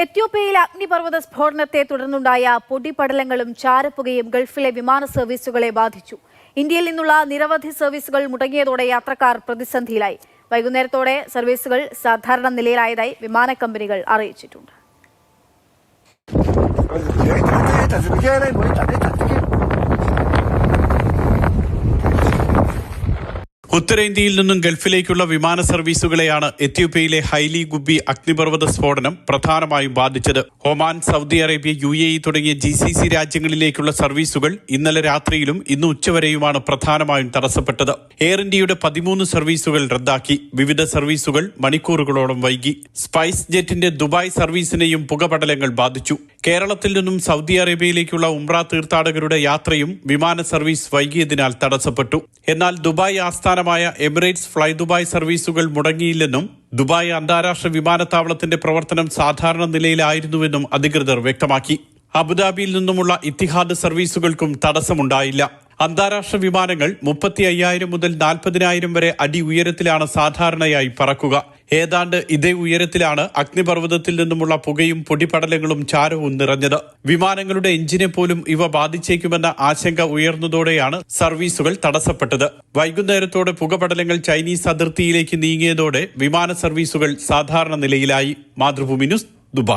എത്യോപ്യയിൽ അഗ്നിപർവ്വത സ്ഫോടനത്തെ തുടർന്നുണ്ടായ പൊടിപടലങ്ങളും ചാരപ്പുകയും ഗൾഫിലെ വിമാന സർവീസുകളെ ബാധിച്ചു. ഇന്ത്യയിൽ നിന്നുള്ള നിരവധി സർവീസുകൾ മുടങ്ങിയതോടെ യാത്രക്കാർ പ്രതിസന്ധിയിലായി. വൈകുന്നേരത്തോടെ സർവീസുകൾ സാധാരണ നിലയിലായതായി വിമാന കമ്പനികൾ അറിയിച്ചിട്ടുണ്ട്. ഉത്തരേന്ത്യയിൽ നിന്നും ഗൾഫിലേക്കുള്ള വിമാന സർവീസുകളെയാണ് എത്യോപ്യയിലെ ഹൈലി ഗുബി അഗ്നിപർവ്വത സ്ഫോടനം പ്രധാനമായും ബാധിച്ചത്. ഒമാൻ, സൗദി അറേബ്യ, UAE തുടങ്ങിയ GCC രാജ്യങ്ങളിലേക്കുള്ള സർവീസുകൾ ഇന്നലെ രാത്രിയിലും ഇന്ന് ഉച്ചവരെയുമാണ് പ്രധാനമായും തടസ്സപ്പെട്ടത്. എയർ ഇന്ത്യയുടെ 13 സർവീസുകൾ റദ്ദാക്കി. വിവിധ സർവീസുകൾ മണിക്കൂറുകളോളം വൈകി. സ്പൈസ് ജെറ്റിന്റെ ദുബായ് സർവീസിനെയും പുകപടലങ്ങൾ ബാധിച്ചു. കേരളത്തിൽ നിന്നും സൗദി അറേബ്യയിലേക്കുള്ള ഉംറ തീർത്ഥാടകരുടെ യാത്രയും വിമാന സർവീസ് വൈകിയതിനാൽ തടസ്സപ്പെട്ടു. എന്നാൽ ദുബായ് ആസ്ഥാനമായ എമിറേറ്റ്സ് ഫ്ലൈ ദുബായ് സർവീസുകൾ മുടങ്ങിയില്ലെന്നും ദുബായ് അന്താരാഷ്ട്ര വിമാനത്താവളത്തിന്റെ പ്രവർത്തനം സാധാരണ നിലയിലായിരുന്നുവെന്നും അധികൃതർ വ്യക്തമാക്കി. അബുദാബിയിൽ നിന്നുമുള്ള ഇത്തിഹാദ് സർവീസുകൾക്കും തടസ്സമുണ്ടായില്ല. അന്താരാഷ്ട്ര വിമാനങ്ങൾ 35,000 മുതൽ 40,000 വരെ അടി ഉയരത്തിലാണ് സാധാരണയായി പറക്കുക. ഏതാണ്ട് ഇതേ ഉയരത്തിലാണ് അഗ്നിപർവ്വതത്തിൽ നിന്നുമുള്ള പുകയും പൊടിപടലങ്ങളും ചാരവും നിറഞ്ഞത്. വിമാനങ്ങളുടെ എഞ്ചിനെ പോലും ഇവ ബാധിച്ചേക്കുമെന്ന ആശങ്ക ഉയർന്നതോടെയാണ് സർവീസുകൾ തടസ്സപ്പെട്ടത്. വൈകുന്നേരത്തോടെ പുകപടലങ്ങൾ ചൈനീസ് അതിർത്തിയിലേക്ക് നീങ്ങിയതോടെ വിമാന സർവീസുകൾ സാധാരണ നിലയിലായി. Mathrubhumi news, Dubai.